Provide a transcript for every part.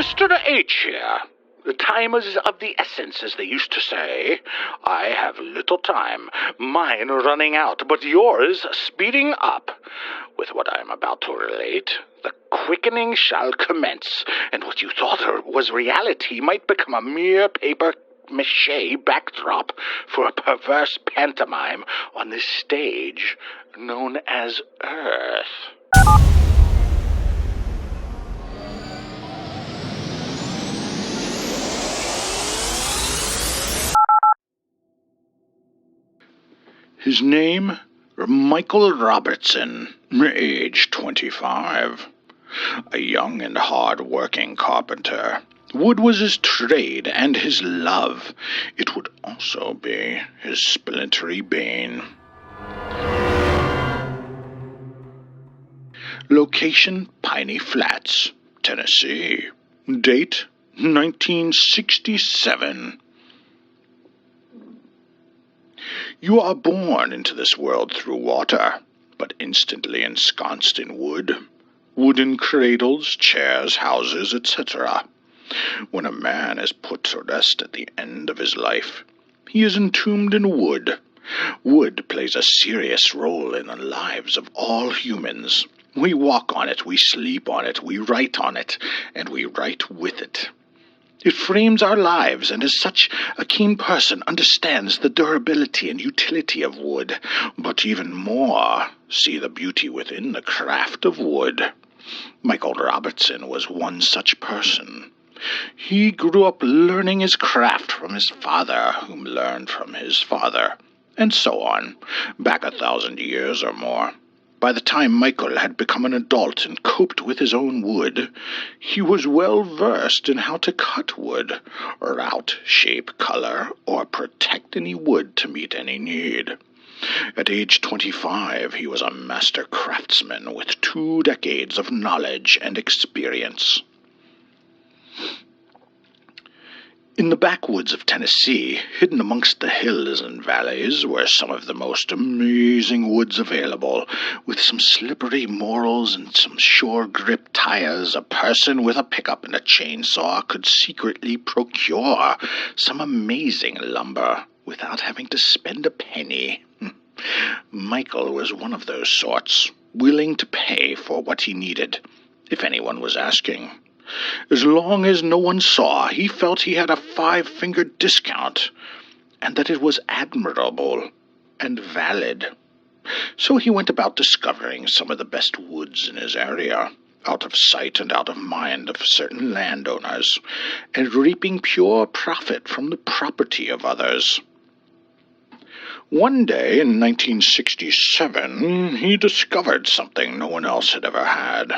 Mr. H here. The time is of the essence, as they used to say. I have little time, mine running out, but yours speeding up. With what I am about to relate, the quickening shall commence, and what you thought was reality might become a mere paper-mache backdrop for a perverse pantomime on this stage known as Earth. His name, Michael Robertson, age 25. A young and hard-working carpenter. Wood was his trade and his love. It would also be his splintery bane. Location, Piney Flats, Tennessee. Date, 1967. You are born into this world through water, but instantly ensconced in wood. Wooden cradles, chairs, houses, etc. When a man is put to rest at the end of his life, he is entombed in wood. Wood plays a serious role in the lives of all humans. We walk on it, we sleep on it, we write on it, and we write with it. It frames our lives, and as such, a keen person understands the durability and utility of wood, but even more, see the beauty within the craft of wood. Michael Robertson was one such person. He grew up learning his craft from his father, whom learned from his father, and so on, back 1,000 years or more. By the time Michael had become an adult and coped with his own wood, he was well versed in how to cut wood, route, shape, color, or protect any wood to meet any need. At age 25, he was a master craftsman with 2 decades of knowledge and experience. In the backwoods of Tennessee, hidden amongst the hills and valleys, were some of the most amazing woods available. With some slippery morals and some sure-grip tires, a person with a pickup and a chainsaw could secretly procure some amazing lumber without having to spend a penny. Michael was one of those sorts, willing to pay for what he needed, if anyone was asking. As long as no one saw, he felt he had a 5-finger discount, and that it was admirable and valid. So he went about discovering some of the best woods in his area, out of sight and out of mind of certain landowners, and reaping pure profit from the property of others. One day in 1967, he discovered something no one else had ever had.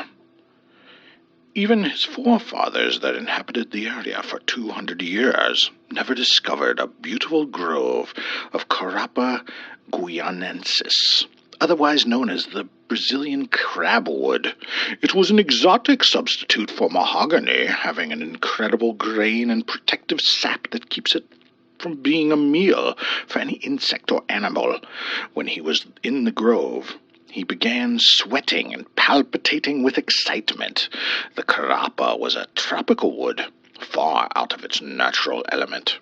Even his forefathers that inhabited the area for 200 years never discovered a beautiful grove of Carapa guianensis, otherwise known as the Brazilian crabwood. It was an exotic substitute for mahogany, having an incredible grain and protective sap that keeps it from being a meal for any insect or animal. When he was in the grove, he began sweating and palpitating with excitement. The carapa was a tropical wood, far out of its natural element.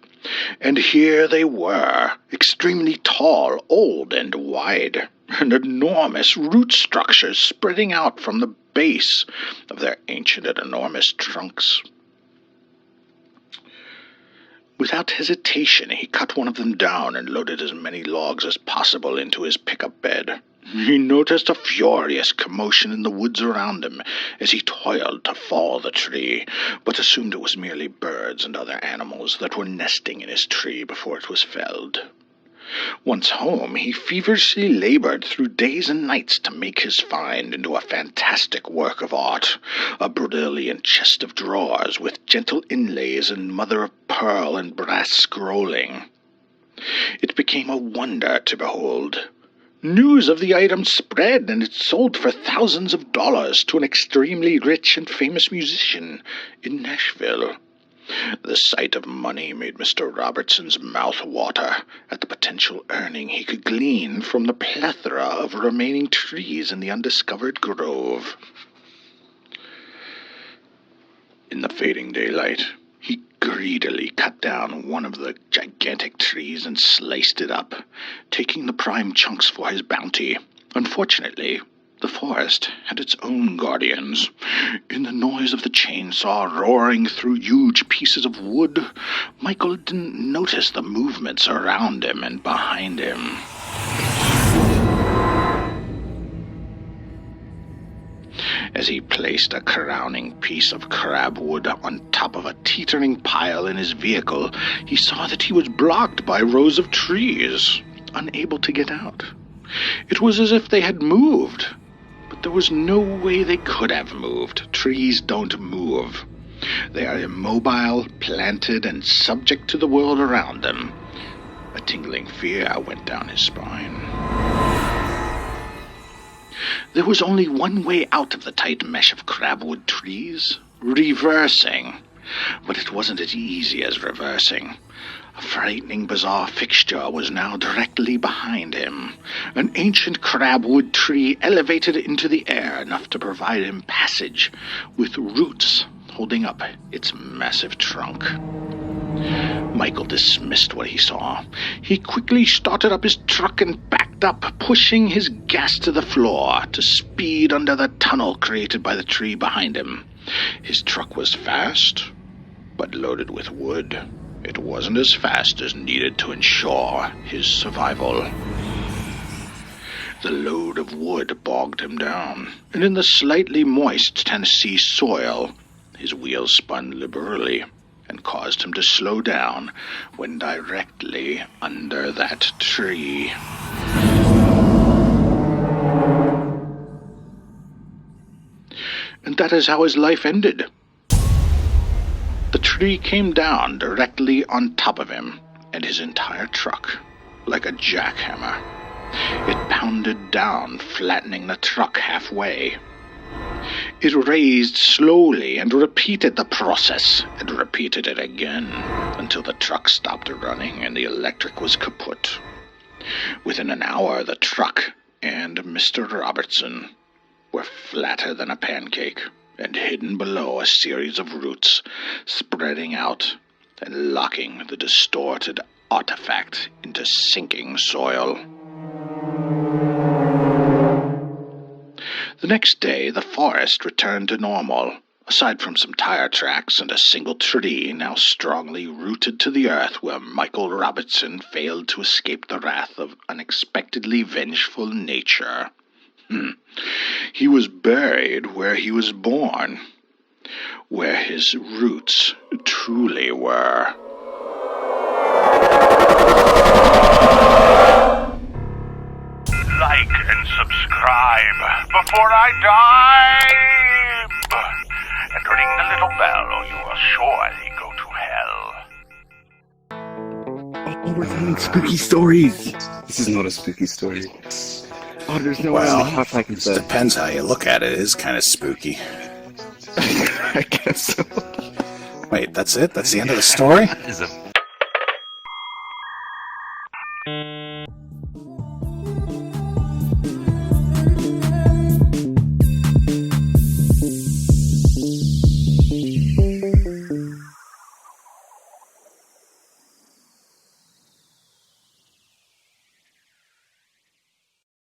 And here they were, extremely tall, old, and wide, and enormous root structures spreading out from the base of their ancient and enormous trunks. Without hesitation, he cut one of them down and loaded as many logs as possible into his pickup bed. He noticed a furious commotion in the woods around him as he toiled to fall the tree, but assumed it was merely birds and other animals that were nesting in his tree before it was felled. Once home, he feverishly labored through days and nights to make his find into a fantastic work of art, a brilliant chest of drawers with gentle inlays and mother-of-pearl and brass scrolling. It became a wonder to behold. News of the item spread, and it sold for thousands of dollars to an extremely rich and famous musician in Nashville. The sight of money made Mr. Robertson's mouth water at the potential earning he could glean from the plethora of remaining trees in the undiscovered grove. In the fading daylight, he greedily cut down one of the gigantic trees and sliced it up, taking the prime chunks for his bounty. Unfortunately, the forest had its own guardians. In the noise of the chainsaw roaring through huge pieces of wood, Michael didn't notice the movements around him and behind him. As he placed a crowning piece of crabwood on top of a teetering pile in his vehicle, he saw that he was blocked by rows of trees, unable to get out. It was as if they had moved, but there was no way they could have moved. Trees don't move. They are immobile, planted, and subject to the world around them. A tingling fear went down his spine. There was only one way out of the tight mesh of crabwood trees: reversing. But it wasn't as easy as reversing. A frightening, bizarre fixture was now directly behind him. An ancient crabwood tree elevated into the air enough to provide him passage, with roots holding up its massive trunk. Michael dismissed what he saw. He quickly started up his truck and backed up, pushing his gas to the floor to speed under the tunnel created by the tree behind him. His truck was fast, but loaded with wood. It wasn't as fast as needed to ensure his survival. The load of wood bogged him down, and in the slightly moist Tennessee soil, his wheels spun liberally and caused him to slow down when directly under that tree. And that is how his life ended. The tree came down directly on top of him and his entire truck, like a jackhammer. It pounded down, flattening the truck halfway. It raised slowly and repeated the process, and repeated it again, until the truck stopped running and the electric was kaput. Within an hour, the truck and Mr. Robertson were flatter than a pancake, and hidden below a series of roots, spreading out and locking the distorted artifact into sinking soil. The next day, the forest returned to normal, aside from some tire tracks and a single tree now strongly rooted to the earth where Michael Robertson failed to escape the wrath of unexpectedly vengeful nature. He was buried where he was born, where his roots truly were. Like and subscribe before I die! And ring the little bell or you will surely go to hell. Oh, we're telling spooky stories. This is not a spooky story. Oh, there's no way on the couch I can say. Depends how you look at it. It is kind of spooky. I guess so. Wait, that's it? That's the end of the story? That is a